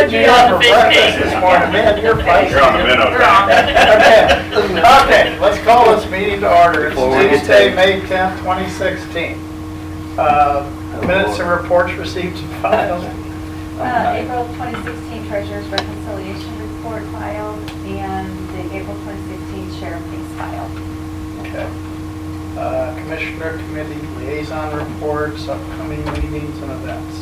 had you on for breakfast this morning, man, you're feisty. You're on the minnow You're on. Okay, let's call this meeting to order. It's Tuesday, May 10th, 2016. Minutes and reports received and filed. April 2016 Treasurer's Reconciliation Report filed and the April 2016 Sheriff case filed. Okay. Commissioner Committee Liaison Reports, upcoming meetings and events.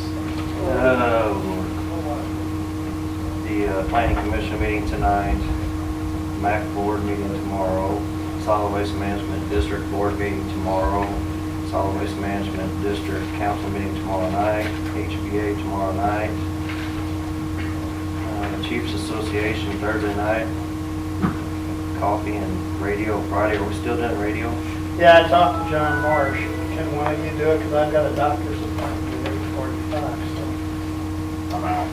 The Planning Commission meeting tonight, MAC Board meeting tomorrow, Solid Waste Management District Board meeting tomorrow, Solid Waste Management District Council meeting tomorrow night, HBA tomorrow night, Chiefs Association Thursday night, coffee and radio Friday. Are we still doing radio? Yeah, I talked to John Marsh. Can one of you do it? Because I've got a doctor's appointment at 8:45, so I'm out.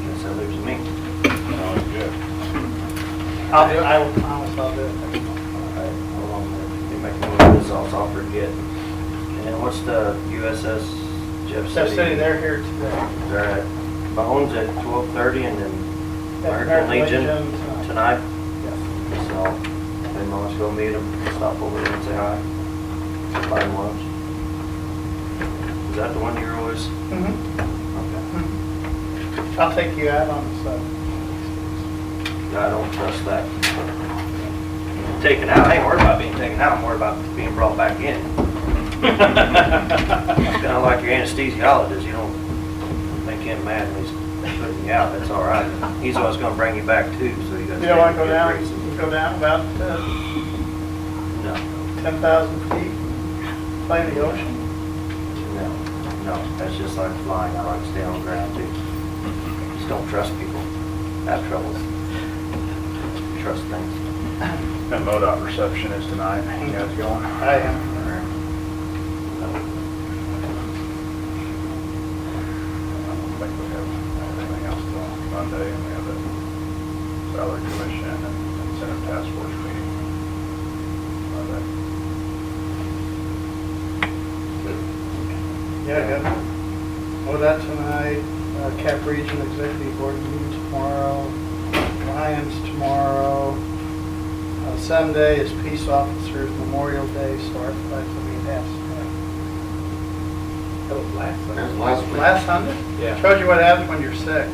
Guess that leaves me. Sounds good. I will promise I'll do it. Alright, hold on a minute. Let me make a move of this, I'll forget. And what's the USS Jeff Jeff City? City, they're here today. They're at Bones at 12:30 and then American Legion tonight. Yes. So, then let's go meet them, stop over there and say hi. Buy them lunch. Is that the one you're always? Mm-hmm. Okay. I'll take you out on the side. I don't trust that. Taken out, I ain't worried about being taken out, I'm worried about being brought back in. It's kind of like your anesthesiologist, you don't make him mad when he's putting you out, that's all right. He's always gonna bring you back too, so you gotta. You don't want to go stay down, in good graces. go down about No, 10,000 feet, play the ocean? no, that's just like flying, I like to stay on the ground too. Just don't trust people, have trouble. Trust things. And MoDOT reception is tonight. You guys going? I am. I don't think we have anything else till Monday, and we have the salary commission and incentive task force meeting Monday. Yeah, good. Well, that tonight, Cap Region Executive Board meeting tomorrow, Lions tomorrow. Sunday is Peace Officers Memorial Day, so our flags will be at That was last Sunday. Last Sunday? Yeah. Shows you what happens when you're sick.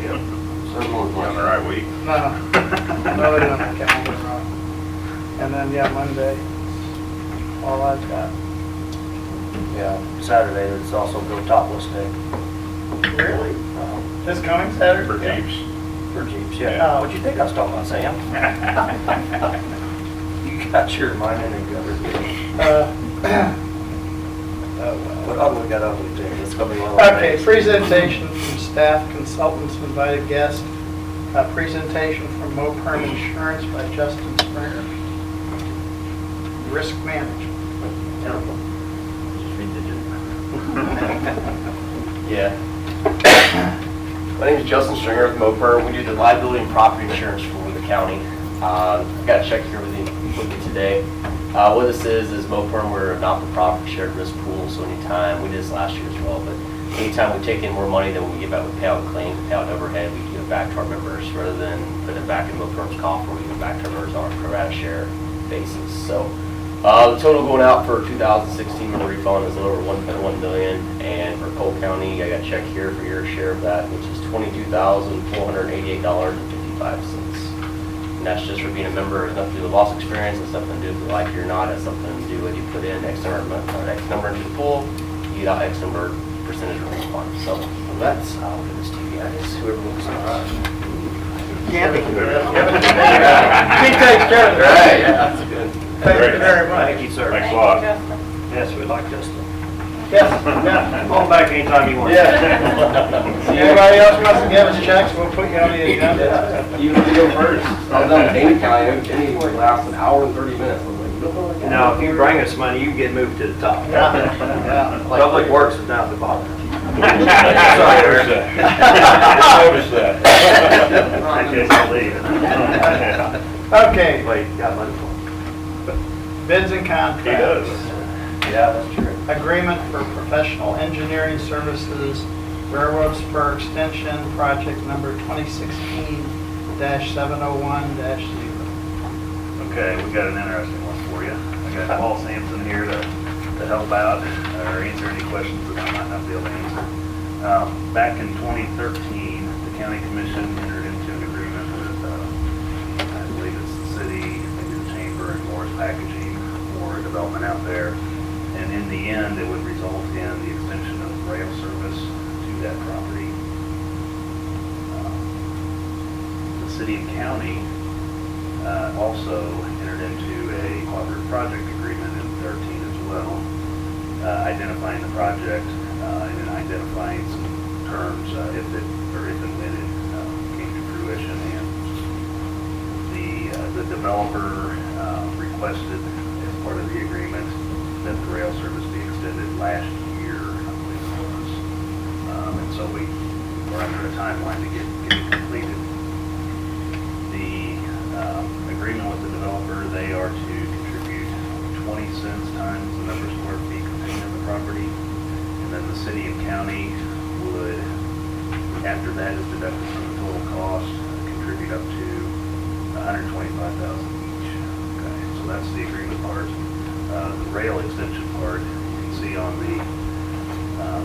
Yep. You on the right week? No, no, we don't have calendar wrong. And then, yeah, Monday, all I've got. Yeah, Saturday, it's also Go Topless Day. Really? This coming Saturday? For Jeeps. For Jeeps, Yeah. yeah. What'd you think I was talking about, Sam? You got your mind in the gutter. What ugly got ugly too. It's gonna be one of those Okay, days. presentation from staff, consultants, invited guests. Presentation from Moperm Insurance by Justin Springer. Risk management. Terrible. Yeah. My name is Justin Stringer with Moperm. We do the liability and property insurance for the county. I've got a check here with me today. What this is Moperm, we're a not-for-profit shared risk pool, so anytime, we did this last year as well, but anytime we take in more money than we give out, we pay out claims, we pay out overhead, we give it back to our members rather than put it back in Moperm's coffer, we give it back to our members on a pro rata share basis. So the total going out for 2016 member refund is a little over 1.1 million, and for Cole County, I got a check here for your share of that, which is $22,488.55. And that's just for being a member. It's nothing to do with loss experience. It's nothing to do with if you like it or not. It's something to do with you put in X number into the pool, you get out X number percentage of refund. So that's I'll give this to you guys. Whoever looks all right. He takes care of it. Right, yeah, that's good. Thank you very much. Thank you, sir. Thanks a lot. Justin. Yes, we'd like Justin. Yes, yeah. Call back anytime you want. Yeah. Anybody else wants to give us checks, we'll put you on the agenda. You go first. I was on Dana County, any lasts an hour and 30 minutes. I was like, you don't know what Now, if you bring us money, you can get moved to the top. Yeah. Public Works is down at the bottom. Notice that. I can't believe it. Okay, Wait, got money for him. bids and contracts. He does. Yeah, that's true. Agreement for professional engineering services Railroad Spur Extension Project number 2016-701-0. Okay, we got an interesting one for you. I got Paul Sampson here to help out or answer any questions that I might not be able to answer. Back in 2013, the county commission entered into an agreement with, I believe it's the city, maybe the chamber and Morris Packaging for a development out there. And in the end, it would result in the extension of rail service to that property. The city and county also entered into a cooperative project agreement in 13 as well, identifying the project and then identifying some terms if and when it came to fruition. And the developer requested as part of the agreement that the rail service be extended last year, I believe it was. And so we were under a timeline to get it completed. The agreement with the developer, they are to contribute 20 cents times the number of square feet contained in the property. And then the city and county would, after that is deducted from the total cost, contribute up to $125,000 each. Okay, so that's the agreement part. The rail extension part, you can see on the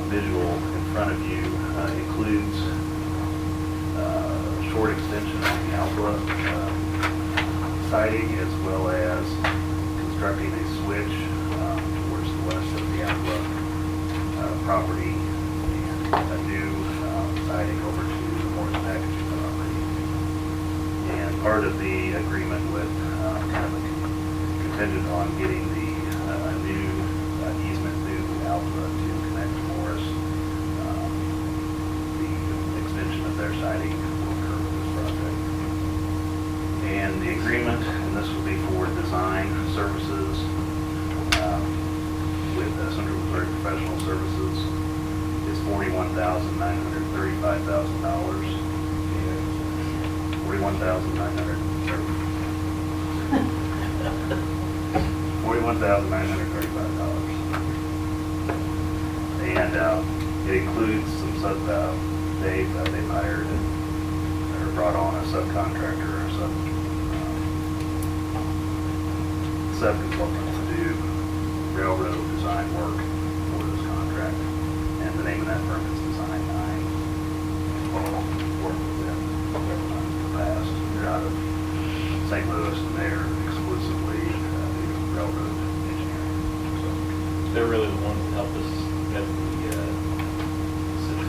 visual in front of you, includes a short extension on the Alpha siding, as well as constructing a switch towards the west of the Alpha property and a new siding over to the Morris Packaging property. And part of the agreement with kind of a contingent on getting the new easement through Alpha to connect to Morris, the extension of their siding will occur with this project. And the agreement, and this will be for design services with Central Missouri Professional Services, is $41,935,000. $41,935. And it includes some they've hired or brought on a subcontractor or subconsultant to do railroad design work for this contract. And the name of that firm is Design 9. Well, worked with them several times in the past. They're out of St. Louis, and they're exclusively railroad engineering. They're really the ones that help us get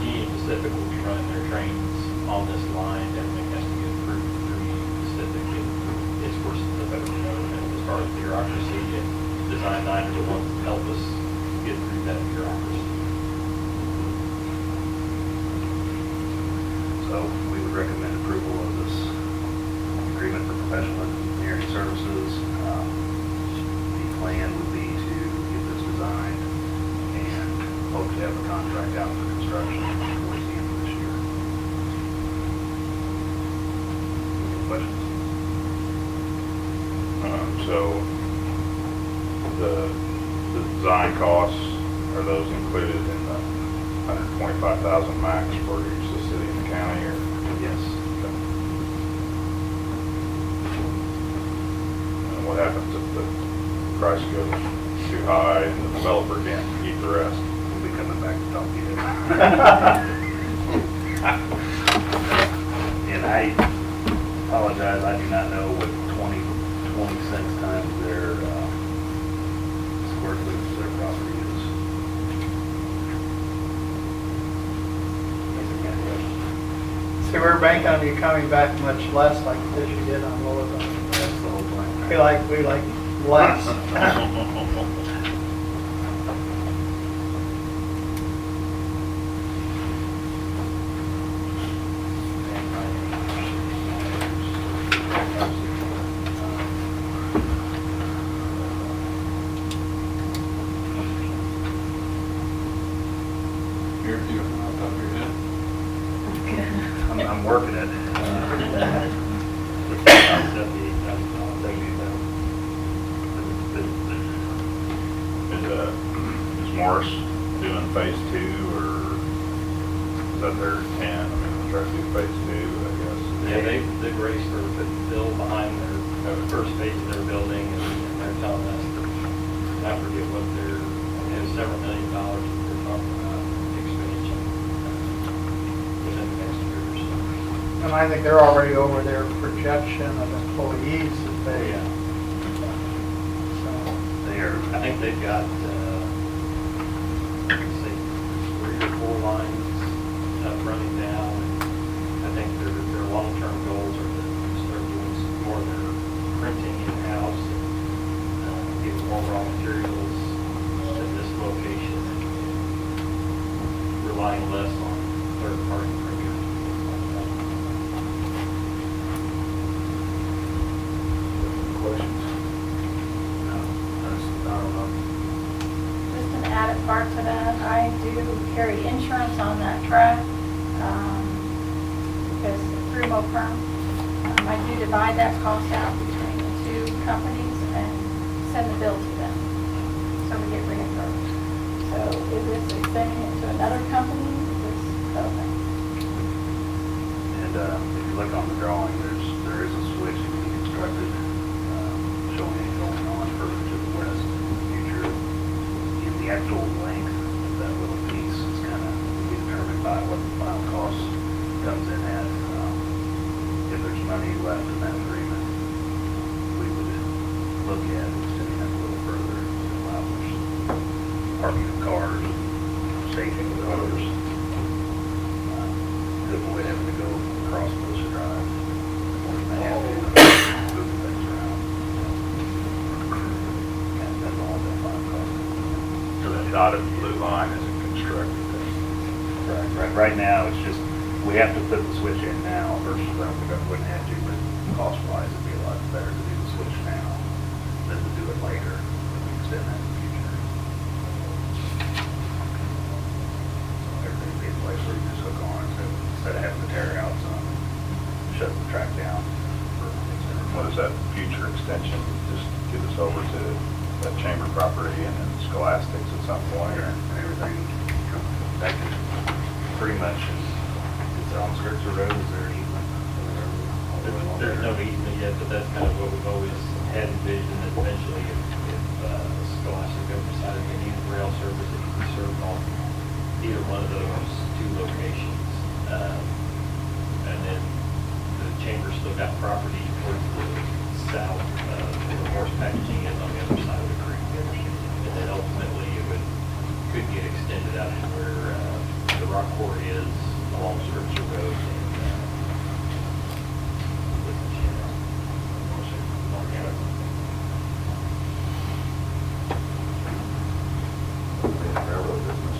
the Union Pacific will be running their trains on this line. Everything has to get approved through Union Pacific. It's for the federal government as far as bureaucracy, and Design 9 are the ones that help us get through that bureaucracy. So we would recommend approval of this agreement for professional engineering services. The plan would be to get this designed and hope to have a contract out for construction towards the end of this year. Any questions? So the design costs, are those included in the 125,000 max for each the city and the county, or? Yes. And what happens if the price goes too high and the developer can't eat the rest? We'll be coming back to talk to you. And I apologize, I do not know what 20 cents times their square footage of their property is. See, we're banking on you coming back much less like this you did on Lower Zone. That's the whole plan. We like less. I'm working it. Is Morris doing phase 2, or try to do phase two, I guess. Yeah, they've raced for the bill behind their first phase of their building, and they're telling us that, I forget what they're, it's several $1 million that they're talking about expansion within the next year or so. And I think they're already over their projection of employees that they. Yeah. So, I think they've got, let's see, 3 or 4 lines up running now. I think their long-term goals are to start doing some more of their printing in-house and get more raw materials at this location and relying less on third-party printers. Questions? I don't know. Just an added part to that, I do carry insurance on that truck, because through MoPerm, I do divide that cost out between the 2 companies and send the bill to them, so we get reimbursed. So is this extending it to another company? Is this okay? And if you look on the drawing, there is a switch to be constructed, showing it going on further to the west in the future. And the actual length of that little piece is kind of determined by what the final cost comes in at. If there's money left in that agreement, we would look at extending that a little further to allow for some parking of cars, staging of cars. To avoid having to go across Wilshire Drive. Or you may have to move things around. And that's all that final cost. So the dotted blue line isn't constructed. Right now, it's just, we have to put the switch in now versus we wouldn't have to, but cost-wise, it'd be a lot better to do the switch now than to do it later if we extend that in the future. Everything would be in place where you just hook on instead of having to tear out some, shut the track down for extended. What is that future extension? Just get us over to that chamber property and then Scholastics at some point? And everything, that could pretty much, is it on skirts of road, is there an easement? There's no easement yet, but that's kind of what we've always had envisioned, that eventually if Scholastic ever decided they needed rail service, it could be served on either one of those 2 locations. And then the chamber's still got property towards the south, where the horse packaging is on the other side of the creek. And then ultimately it could get extended out to where the rock quarry is along Scripture Road and with the chamber. Railroad business,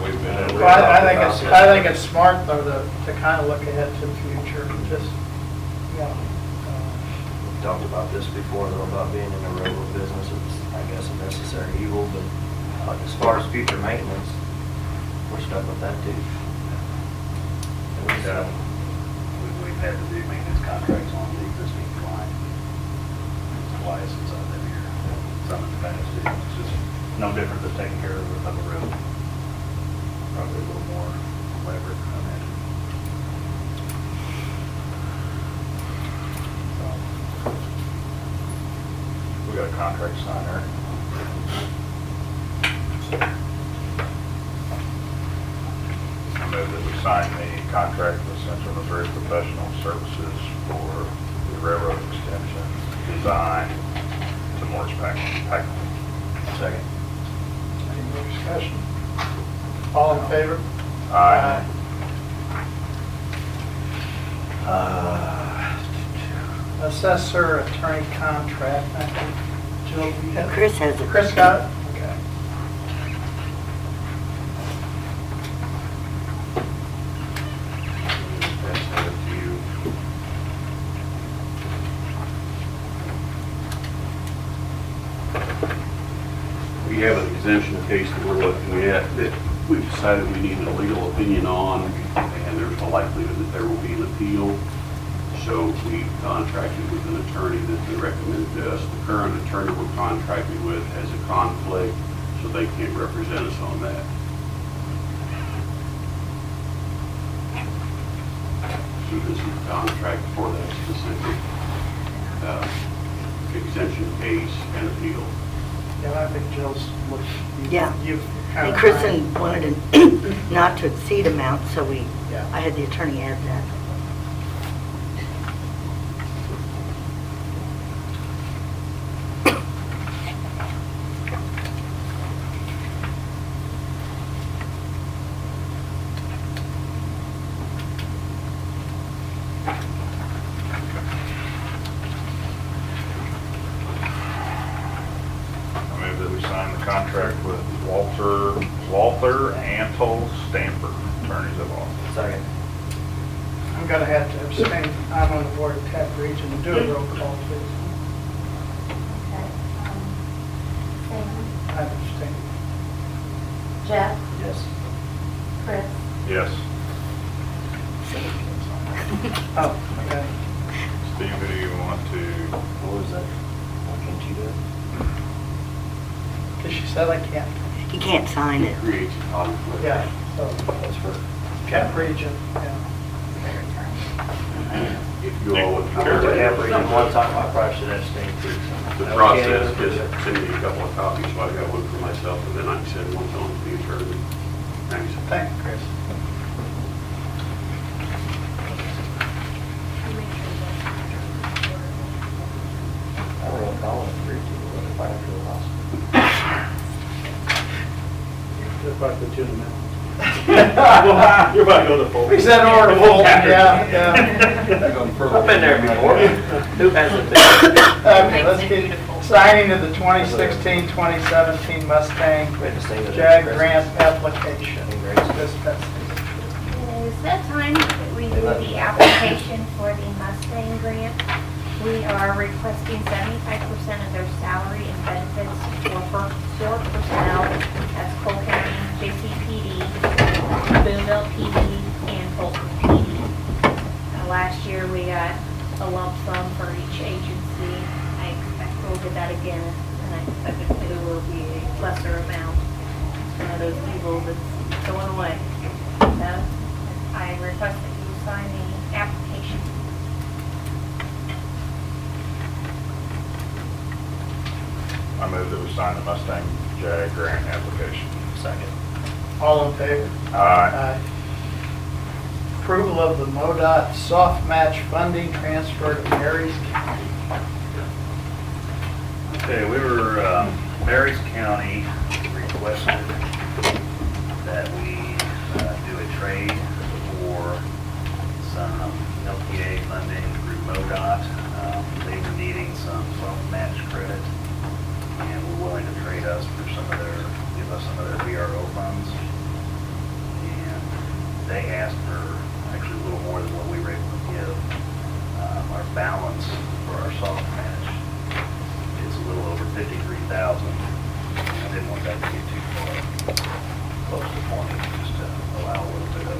We've been. Well, I think it's smart though to kind of look ahead to the future, just, you know. We've talked about this before, though, about being in the railroad business. It's, I guess, a necessary evil, but as far as future maintenance, we're stuck with that too. And we've had to do maintenance contracts on the existing line. Twice since I've been here. Some in the past too. It's just no different than taking care of a road. Probably a little more elaborate, I imagine. We got a contract signed there. I move that we sign the contract with Central Missouri Professional Services for the railroad extension design to Morris Packard. Second. Any more discussion? All in favor? Aye. Assessor attorney contract, I think, Jill, do you have? Chris has it. Chris got it? Okay. Pass that up to you. We have an exemption case that we're looking at that we've decided we need a legal opinion on, and there's a likelihood that there will be an appeal. So we contracted with an attorney that they recommended to us. The current attorney we're contracted with has a conflict, so they can't represent us on that. so this is a contract for that specific exemption case and appeal. Yeah, I think Jill's looked. Yeah. You've kind And of. Kristen wanted a not to exceed amount, so Yeah. I had the attorney add that. I move that we sign the contract with Walther Antle Stamper, attorneys at law. Second. I'm gonna have to abstain. I'm on the board of TAP Region. Do a roll call, please. Okay. Sam, I abstain. Jeff, Yes. Chris, Yes. Oh, okay. Steve, do you want to? What was that? Why can't you do it? Because she said I can't. He can't sign It it. creates a conflict. Yeah, so That's for. TAP Region, yeah. If you all would I went to care. Cap Region one time, I probably should have stayed too. The I process can't is even- send me a couple of copies, so I got one for myself, and then I can send one on to the attorney. Thanks. Thank you, Chris. I don't know if I want to agree to it if I have to the hospital. Just like the two minutes. You're about to go to full. We said order, yeah, yeah. I've been there before. Who hasn't been? Okay, let's get signing of the 2016-2017 Mustang We had to sing it. Jag grant application. This Betsy. It's that time that we do the application for the Mustang grant. We are requesting 75% of their salary and benefits for personnel. That's Cole County, JCPD, Boonville PD, and Fulton PD. Last year, we got a lump sum for each agency. I expect we'll get that again, and I expect it will be a lesser amount. It's one of those evils that's going away. So I request that you sign the application. I move that we sign the Mustang Jag grant application. Second. All in favor? Aye. Approval of the MoDOT soft match funding transfer to Marys County. Okay, we were, Marys County requested that we do a trade for some LPA funding through MoDOT. They were needing some soft match credit, and were willing to trade us for give us some of their VRO funds. And they asked for actually a little more than what we were able to give. Our balance for our soft match is a little over 53,000. I didn't want that to get too far, close to 20, just to allow a little bit of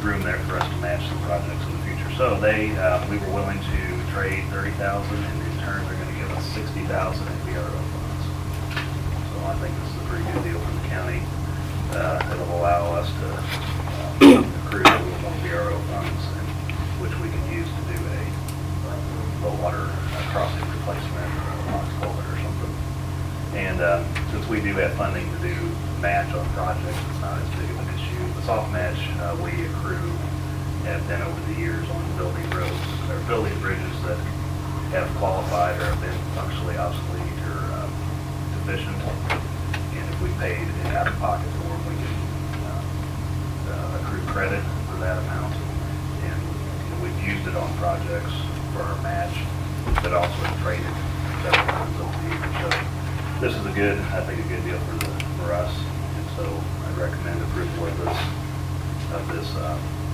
room there for us to match some projects in the future. So we were willing to trade 30,000, and in turn, they're going to give us 60,000 in VRO funds. So I think this is a pretty good deal for the county. It'll allow us to accrue a little more VRO funds, which we can use to do a low water crossing replacement or a box culvert or something. And since we do have funding to do match on projects, it's not as big of an issue. The soft match we accrue have been over the years on building roads or building bridges that have qualified or have been functionally obsolete or deficient. And if we paid it out of pocket for them, we can accrue credit for that amount. And we've used it on projects for our match, but also traded several times over the years. So this is I think a good deal for us. And so I recommend approval of this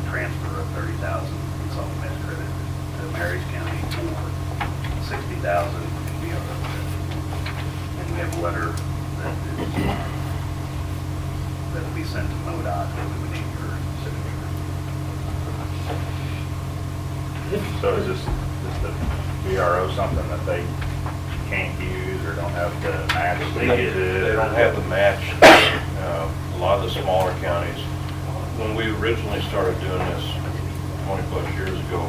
transfer of 30,000 in soft match credit to Marys County for 60,000 in VRO. And we have a letter that will be sent to MoDOT that we would need your signature. So is the VRO something that they can't use or don't have the match? They They don't have the match. A lot of the smaller counties, when we originally started doing this 20-plus years ago,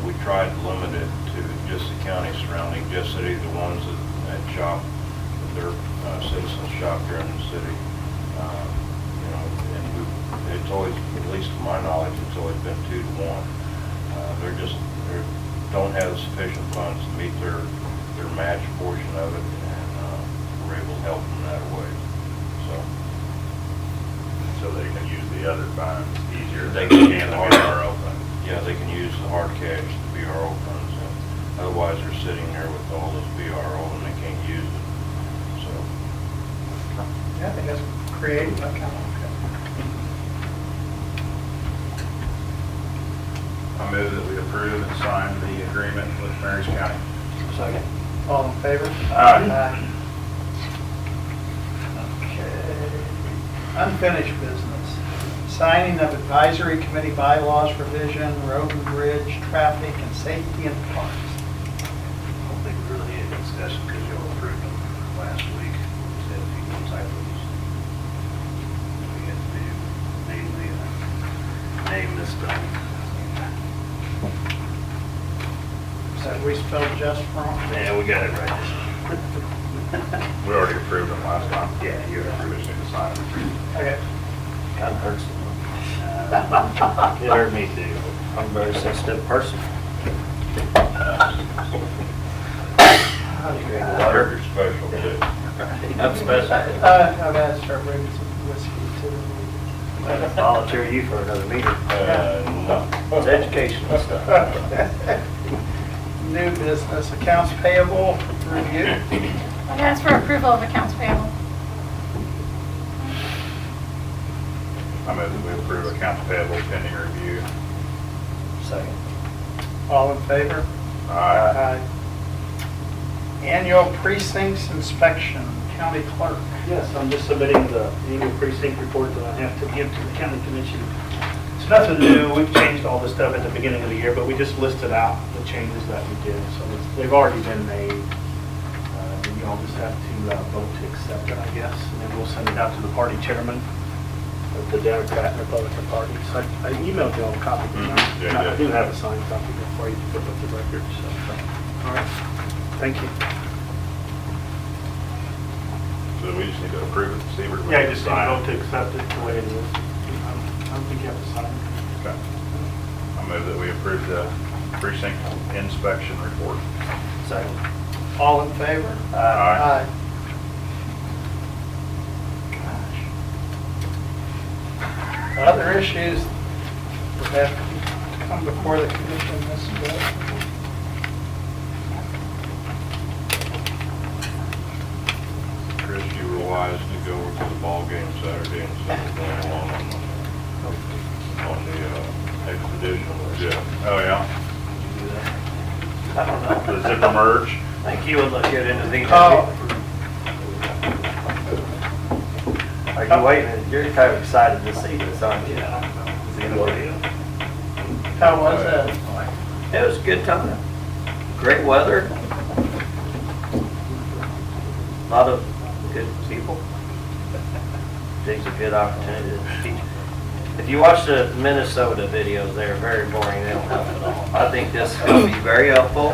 we tried to limit it to just the county surrounding Jeff City, the ones that shop, their citizens shop here in the city. You know, and it's always, at least to my knowledge, it's always been 2 to 1. They don't have sufficient funds to meet their match portion of it, and we're able to help them that way. So they can use the other funds easier They than can they can the use the BRO fund. Yeah, they can use the hard cash, the BRO funds, and otherwise they're sitting there with all this BRO and they can't use it. So, Yeah, I think that's creative, that kind of, I move that we approve and sign the agreement with Marys County. Second. all in favor? Aye. Okay. Unfinished business. Signing of advisory committee bylaws revision, road and bridge, traffic, and safety and parks. I don't think we really need a discussion because you all approved them last week. Just had a few more typos. We had to do, mainly, name this done. Said we spelled just wrong. Yeah, we got it right. We already approved them last time. Yeah, you We approved just need to sign them. Okay. Kind of hurts me. It hurt me too. I'm a very sensitive person. I heard you're special too. I'm special. I've got to start bringing some whiskey too. I'm gonna volunteer you for another meeting. No. It's educational stuff. New business, accounts payable review. I ask for approval of accounts payable. I move that we approve accounts payable pending review. Second. All in favor? Aye. Annual precincts inspection, county clerk. Yes, I'm just submitting the annual precinct report that I have to give to the county commission. It's nothing new, we've changed all this stuff at the beginning of the year, but we just listed out the changes that we did, so they've already been made. You all just have to vote to accept it, I guess, and then we'll send it out to the party chairman of the Democrat and Republican parties. I emailed you all a copy, didn't I? Yeah, I do have a signed copy for you to put with the record, so, all right, thank you. So we just need to approve it, see where we Yeah, can just sign vote it. to accept it the way it is. I don't think you have to sign it. Okay. I move that we approve the precinct inspection report. Second. All in favor? Aye. Gosh. Other issues that have to come before the commission this day. Chris, you were wise to go over to the ball game Saturday instead of going along on the expedition with Jeff. Oh, yeah? I don't know. The zipper merge? I think you would look good into the. Oh. Are you waiting? You're kind of excited to see this, aren't you? How was that? It was a good time. Great weather. A lot of good people. It's a good opportunity to teach. If you watch the Minnesota videos, they're very boring. They don't help at all. I think this is going to be very helpful.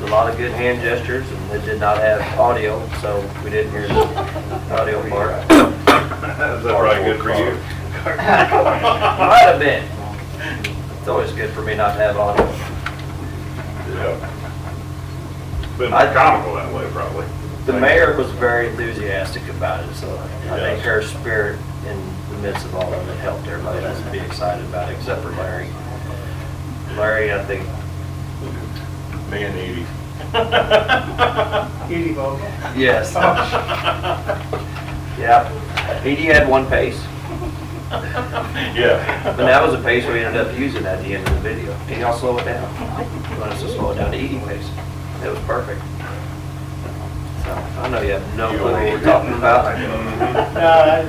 A lot of good hand gestures, and it did not have audio, so we didn't hear the audio part. Is that probably good for you? Might have been. It's always good for me not to have audio. Yeah. Been more comical that way, probably. The mayor was very enthusiastic about it, so I think her spirit in the midst of all of it helped everybody else to be excited about it, except for Larry. Larry, I think. Me and Edie. Edie Vogel. Yes. Yeah. Edie had one pace, Yeah. but that was a pace we ended up using at the end of the video. Can y'all slow it down? You want us to slow it down to Edie pace? It was perfect. So, I know you have no clue what we're talking about.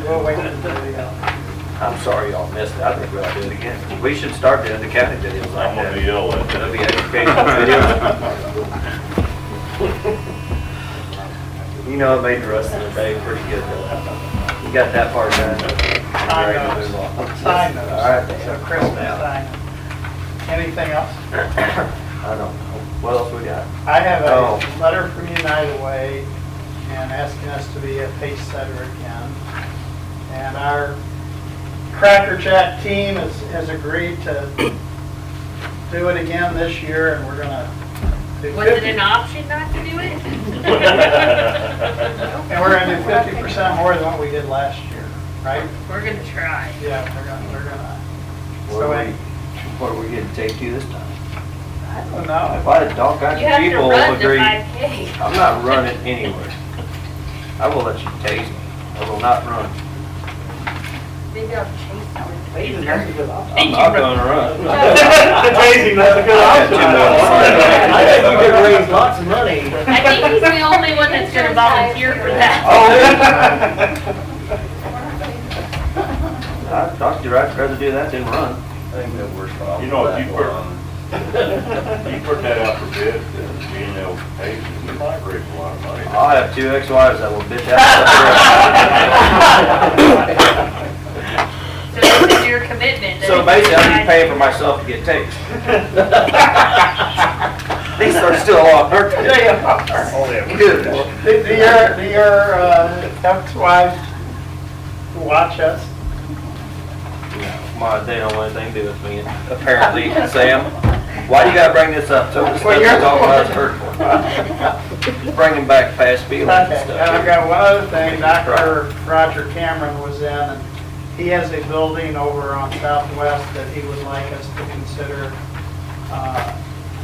We'll wait until the video. I'm sorry y'all missed it. I think we ought to do it again. We should start doing the county videos like I'm gonna that. be ill at It'll be educational videos. You know, it made the rest of the day pretty good though. You got that part done. Sign Ready to those. move on. Sign All those. right. So Chris can sign. Anything else? I don't know. What else we got? I have Oh. a letter from United Way and asking us to be a pace setter again. And our Cracker Jack team has agreed to do it again this year, and we're gonna do Was it 50, an option not to do it? and we're gonna do 50% more than what we did last year, right? We're gonna try. Yeah, we're gonna. What So, are we getting taped to this time? I don't know. If I had all kinds You of have to people run the agree, 5K. I'm not running anywhere. I will let you tase me. I will not run. Maybe I'll chase someone. Tasing, that's a good option. I'm not gonna run. Tasing, that's a good option. I think we could raise lots of money. I think he's the only one that's gonna volunteer for that. I talked to you, I'd rather do that than run. I think that works for You know, if you put that out for bid, being able to pay, you might raise a lot of money. I'll have two ex-wives that will bitch out. So this is your commitment. that So if basically, you I'm just decide- paying for myself to get taped. These are still on, aren't they? They are. Only a- Good. Do your ex-wives watch us? They don't want anything to do with me, apparently, Sam. Why do you gotta bring this up? So this Well, stuff you're- is all I was hurtful. Just bringing back past feelings and Okay, stuff. and I've got one other thing, Makes me cry. Dr. Roger Cameron was in, and he has a building over on Southwest that he would like us to consider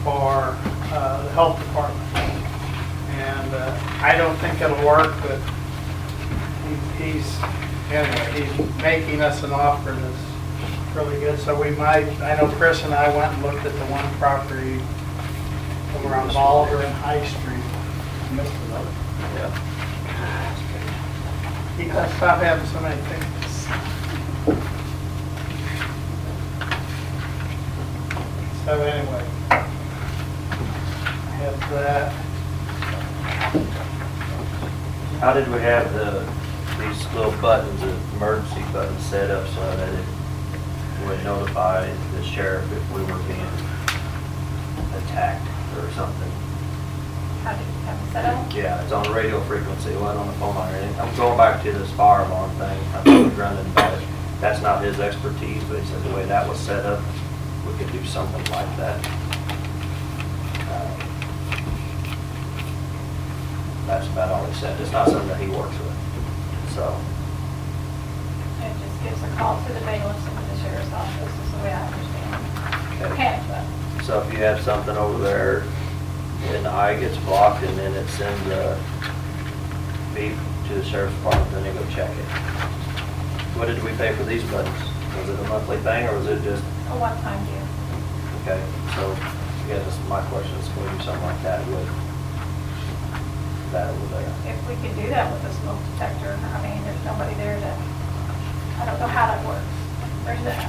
for the health department. And I don't think it'll work, but anyway, he's making us an offer that's really good, so we might, I know Chris and I went and looked at the one property over on Baldwin and High Street. Missed another. Yeah. He does stop having so many things. So anyway, I have that. How did we have these little buttons, the emergency buttons set up so that it would notify the sheriff if we were being attacked or something? How do you have it set up? Yeah, it's on the radio frequency, it wasn't on the phone line or anything. I'm going back to this fire alarm thing, I told Brendan about it. That's not his expertise, but he said the way that was set up, we could do something like that. That's about all he said. It's not something that he works with, so. It just gives a call to the bailiffs and to the sheriff's office, is the way I understand it. Okay. Panic button. So if you have something over there and the eye gets blocked and then it sends a beep to the sheriff's department, then they go check it. What did we pay for these buttons? Was it a monthly thing or was it just, A one-time deal. okay, so, yeah, this is my question, is can we do something like that with that over there? If we could do that with a smoke detector, I mean, there's nobody there to, I don't know how that works.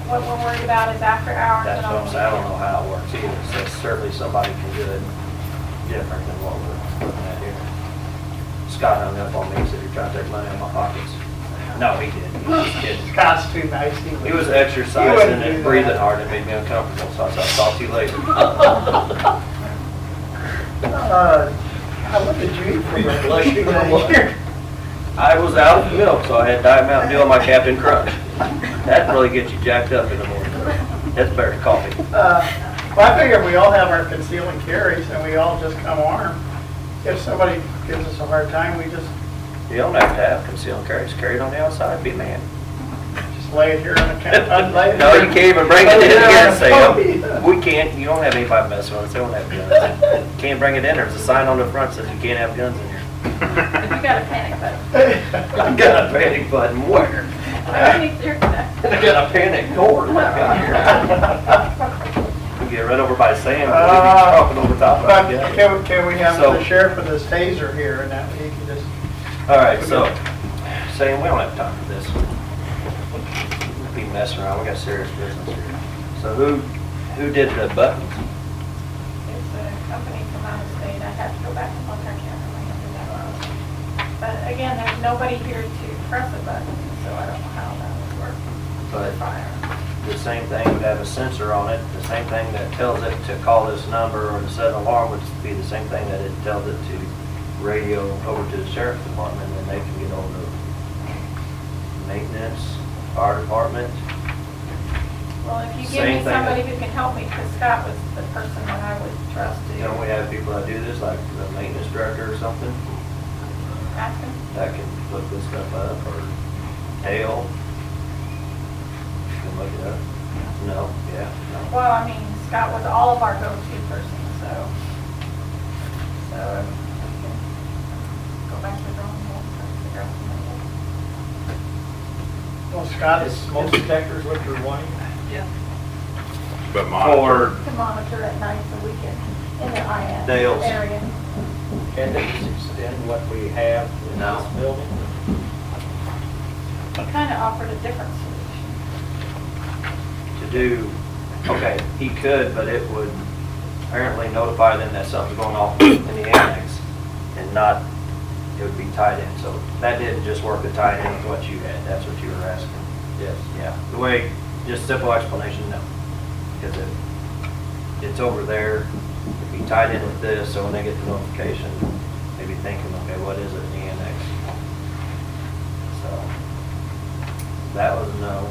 What we're worried about is after hours. That's and what I'm on saying, I don't know weekends. how it works either, so certainly somebody can do it different than what we're looking at here. Scott hung up on me, he said, you're trying to take money out of my pockets. No, he didn't, he was just kidding. Scott's too nice. He was He exercising wouldn't do and that. breathing hard, and it made me uncomfortable, so I said, I'll talk to you later. What did you eat for Bless you, breakfast? Lord. I was out of milk, so I had Diet Mountain Dew on my Captain Crunch. That really gets you jacked up in the morning. That's better than coffee. Well, I figure we all have our conceal and carries, and we all just come armed. If somebody gives us a hard time, we just You don't have to have concealed carries. Carry it on the outside, be a man. lay it here on the counter. lay it No, here. you can't even bring it in Lay here and on say, the phone. we can't, you don't have anybody messing with us, they don't have guns. Can't bring it in, there's a sign on the front that says you can't have guns in here. If you got a panic button. I got a panic button, where? I think they're gonna- I got a panic door. We get run over by Sam, we'll be talking over top of But it. can we have So- the sheriff with his taser here, and that he can just, All right, so, Sam, we don't have time for this. We'll be messing around, we got serious business here. So who did the buttons? It's a company from out of state. I have to go back and look. I can't remember who that was. But again, there's nobody here to press a button, so I don't know how that would work. But Fire. the same thing would have a sensor on it, the same thing that tells it to call this number or to set an alarm would be the same thing that it tells it to radio over to the sheriff's department, and they can get hold of maintenance, fire department. Well, if you give Same me thing somebody that- who can help me, because Scott was the person that I would trust to. Don't we have people that do this, like the maintenance director or something, Ask him. that can look this stuff up, or Dale? Can look it up? No, yeah, no. Well, I mean, Scott was all of our go-to person, so if we can go back to the drawing board and try to figure out something. Well, Scott, is smoke detectors what you're wanting? But monitor, To monitor at night so we can, in the IS Dale's. area. Can this extend what we have in No. this building? He kind of offered a different solution. To do, okay, he could, but it would apparently notify them that something's going off in the annex and not, it would be tied in. So that didn't just work to tie in with what you had, that's what you were asking. Yes. Yeah, the way, just simple explanation, no. Because it's over there, it'd be tied in with this, so when they get the notification, maybe thinking, okay, what is it in the annex? So, that was no.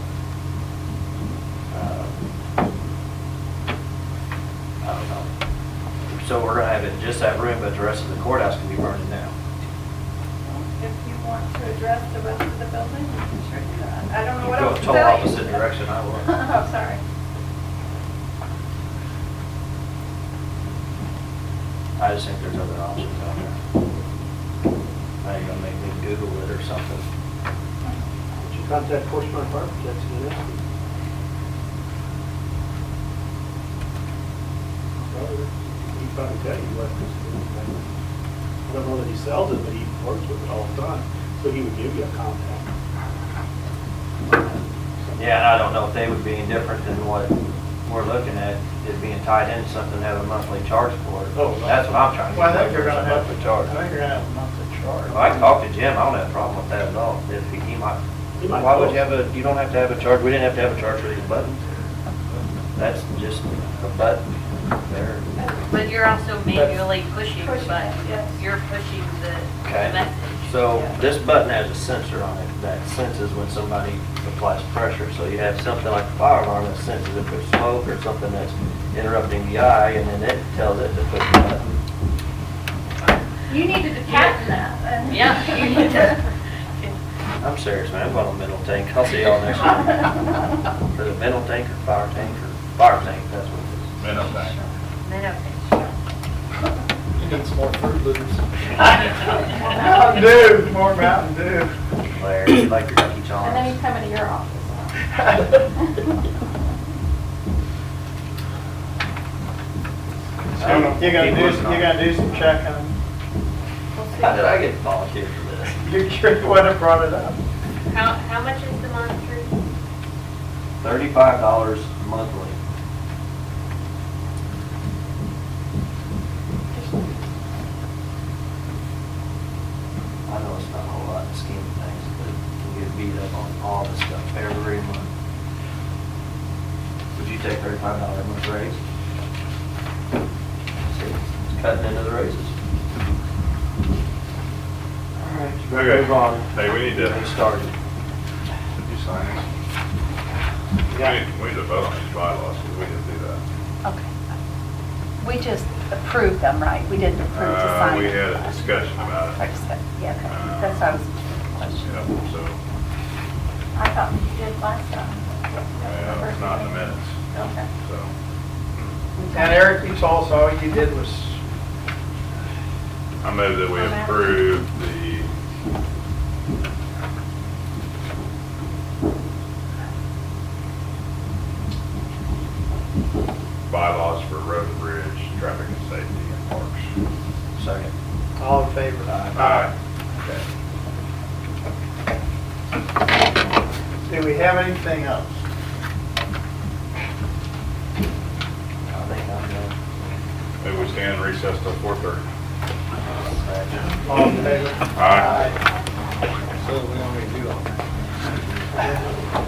I don't know. So we're gonna have it in just that room, but the rest of the courthouse can be burning down. If you want to address the rest of the building, we can sure do that. I don't know what Go else to total tell you. opposite direction, I will. Oh, sorry. I just think there's other options out there. Now you're gonna make me Google it or something. Did you contact Portsmouth Fire Protection and ask them? He'd probably tell you what this is. I don't know that he sells it, but he works with it all the time, so he would give you a contact. Yeah, and I don't know if they would be any different than what we're looking at, it being tied into something, have a monthly charge for it. Oh, no. That's what I'm trying to Well, I get. think you're gonna have monthly charge. I think you're gonna have a monthly charge. Well, I can talk to Jim, I don't have a problem with that at all. If he might, He might why would go. you have you don't have to have a charge, we didn't have to have a charge for these buttons. That's just a button there. But you're also manually pushing the Pushing it, button. yes. You're pushing the Okay. message. So Yeah. this button has a sensor on it that senses when somebody applies pressure. So you have something like a fire alarm that senses if there's smoke or something that's interrupting the eye, and then it tells it to push the button. You needed to patent that. and- Yeah, you need to. I'm serious, man. I'm going to mental tank. I'll see y'all next week. For the mental tank or fire tank or fire tank, that's what it minimum tank. They don't. You need some more Fruit Loops. Mountain Dew, more Mountain Dew. is. Larry, like your Lucky And then Charms. he's coming to your office. You're gonna do some checking. We'll see. How did I get volunteered for this? You're the one that brought it up. How much is the monitoring? $35 monthly. I know it's not a whole lot in the scheme of things, but we get beat up on all this stuff every month. Would you take $35 a month raise? See, it's cutting into the raises. All right, you better Okay. move on. Hey, we need to, Get started. did you sign this? Yeah. We need to vote on these bylaws, because we didn't do that. Okay. We just approved them, right? We didn't approve to sign. We it. had a discussion about it. I just said, yeah, okay. That's what I was questioning. Yeah, so, I thought you did last time. well, it's not in the minutes, Okay. so. And Eric, you told us all you did was, I move that we approve the bylaws for road and bridge, traffic and safety and parks. Second. all in favor? Aye. Do we have anything else? I think I'm done. Maybe we stand recess till 4:30. All in favor? Aye. So we don't need to do all that.